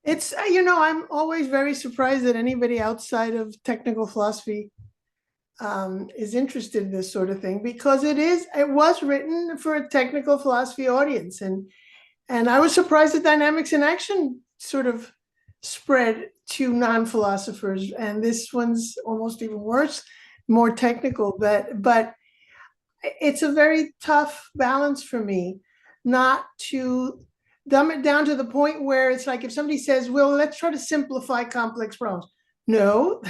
It's, you know, I'm always very surprised that anybody outside of technical philosophy is interested in this sort of thing, because it was written for a technical philosophy audience. And I was surprised that dynamics in action sort of spread to non-philosophers. And this one's almost even worse, more technical, but it's a very tough balance for me not to dumb it down to the point where it's like if somebody says, well, let's try to simplify complex problems. No,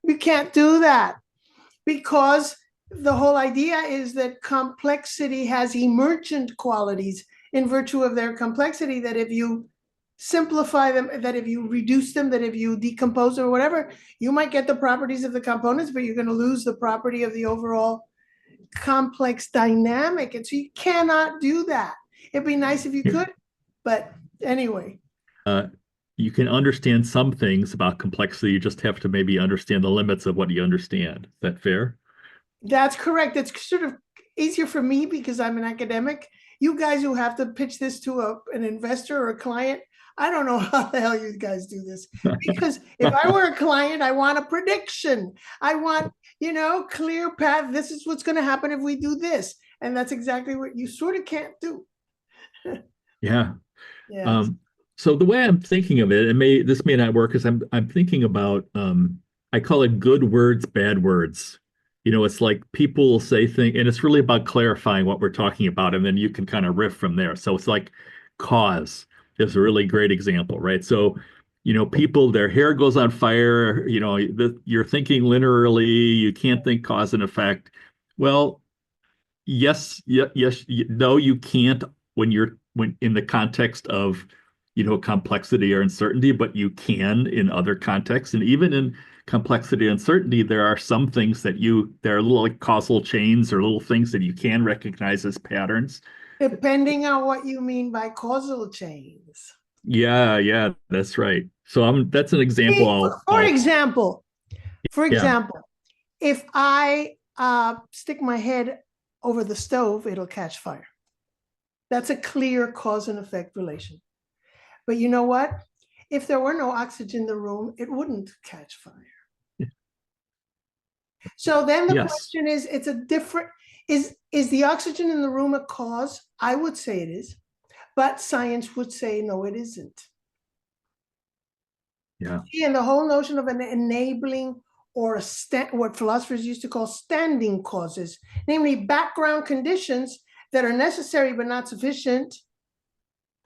we can't do that, because the whole idea is that complexity has emergent qualities in virtue of their complexity, that if you simplify them, that if you reduce them, that if you decompose them or whatever, you might get the properties of the components, but you're going to lose the property of the overall complex dynamic. And so you cannot do that. It'd be nice if you could, but anyway. Uh, you can understand some things about complexity. You just have to maybe understand the limits of what you understand. Is that fair? That's correct. It's sort of easier for me because I'm an academic. You guys who have to pitch this to an investor or a client, I don't know how the hell you guys do this. Because if I were a client, I want a prediction. I want, clear path. This is what's going to happen if we do this. And that's exactly what you sort of can't do. Yeah. Yes. Um, so the way I'm thinking of it, this may not work, is I'm thinking about I call it good words, bad words. It's like people will say things, and it's really about clarifying what we're talking about, and then you can kind of riff from there. So it's like cause is a really great example, right? So, people, their hair goes on fire, you're thinking linearly, you can't think cause and effect. Well, yes, yes, no, you can't when in the context of complexity or uncertainty, but you can in other contexts. And even in complexity and uncertainty, there are some things there are little like causal chains or little things that you can recognize as patterns. Depending on what you mean by causal chains. Yeah, yeah, that's right. So that's an example. See, for example, for Yeah, example, if I stick my head over the stove, it'll catch fire. That's a clear cause and effect relation. But you know what? If there were no oxygen in the room, it wouldn't catch fire. So then the yes, question is, it's a different, is the oxygen in the room a cause? I would say it is, but science would say no, it isn't. yeah, And the whole notion of an enabling or what philosophers used to call standing causes, namely background conditions that are necessary but not sufficient,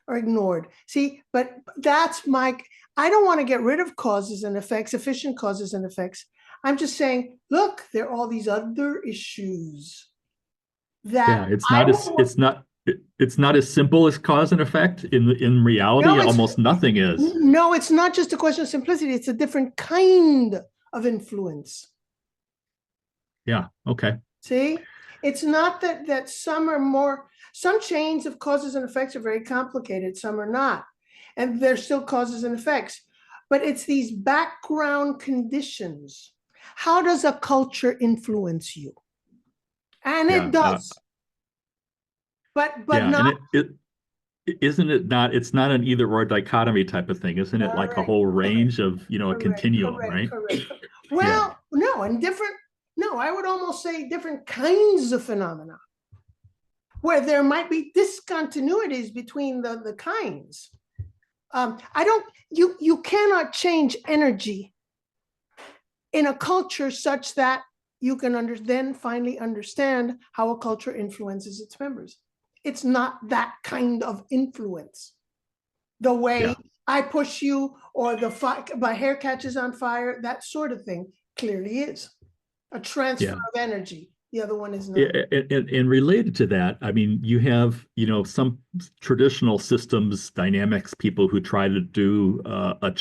are ignored. See, but I don't want to get rid of causes and effects, efficient causes and effects. I'm just saying, look, there are all these other issues yeah. that It's I not as would, it's not it's not as simple as cause and effect. In reality, no, almost nothing is. it's not just a question of simplicity. It's a different kind of influence. Yeah. Okay. See, it's not that some are more, some chains of causes and effects are very complicated, some are not, and they're still causes and effects, but it's these background conditions. How does a culture influence you? And it Yeah. does, but Yeah. And not it isn't it not, it's not an either or dichotomy type of thing, isn't it? Like a correct, whole correct, range of, a correct, continuum, correct, right? correct. Yeah. Well, no, and different, no, I would almost say different kinds of phenomena where there might be discontinuities between the kinds. I don't, you cannot change energy in a culture such that you can then finally understand how a culture influences its members. It's not that kind of influence. The way Yeah. I push you or my hair catches on fire, that sort of thing clearly is a transfer Yeah. of energy. The other one is not. And related to that, I mean, you have, some traditional systems dynamics people who try to do a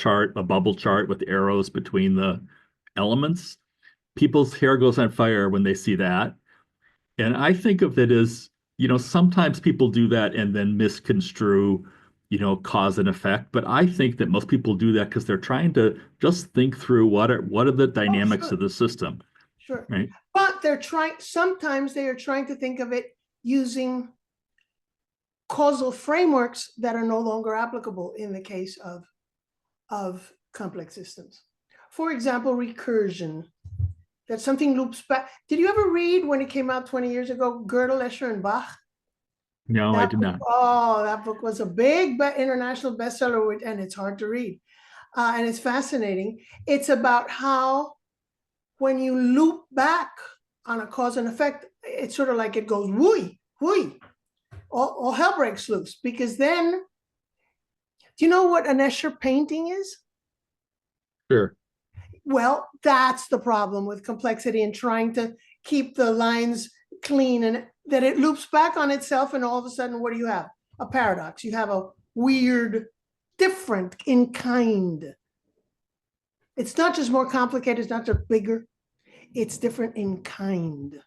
bubble chart with arrows between the elements. People's hair goes on fire when they see that. And I think of it as, sometimes people do that and then misconstrue, cause and effect. But I think that most people do that because they're trying to just think through what are the Oh, dynamics of sure, the system, sure. right? But sometimes they are trying to think of it using causal frameworks that are no longer applicable in the case of of complex systems. For example, recursion, that something loops back. Did you ever read, when it came out 20 years ago, Gödel, Escher, and Bach? No, I did not. Oh, that book was a big international bestseller, and it's hard to read. And it's fascinating. It's about how when you loop back on a cause and effect, it's sort of like it goes whooey, whooey. All hell breaks loose, because then, do you know what an Escher painting is? Sure. Well, that's the problem with complexity and trying to keep the lines clean, and that it loops back on itself, and all of a sudden, what do you have? A paradox. You have a weird, different in kind. It's not just more complicated, it's not just bigger, it's different in kind.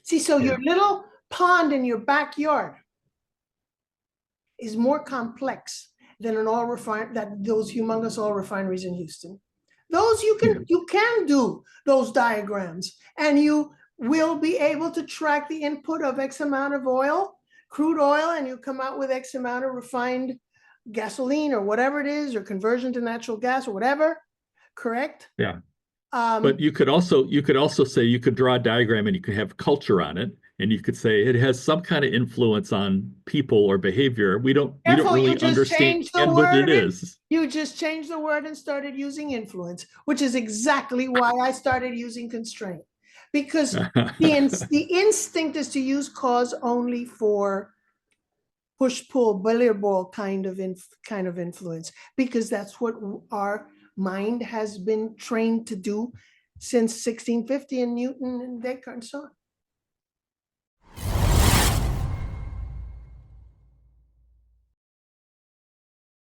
See, so your little pond in your backyard is more complex than an oil refine that those humongous oil refineries in Houston. Those you can do those diagrams, and you will be able to track the input of X amount of oil, crude oil, and you come out with X amount of refined gasoline or whatever it is, or conversion to natural gas or whatever. Correct? Yeah. But you could also say, you could draw a diagram and you could have culture on it, and you could say it has some kind of influence on people or behavior. We don't really understand what it is. You just changed the word and started using influence, which is exactly why I started using constraint, because the instinct is to use cause only for push-pull, billiard ball kind of influence, because that's what our mind has been trained to do since 1650 and Newton and Descartes and so on.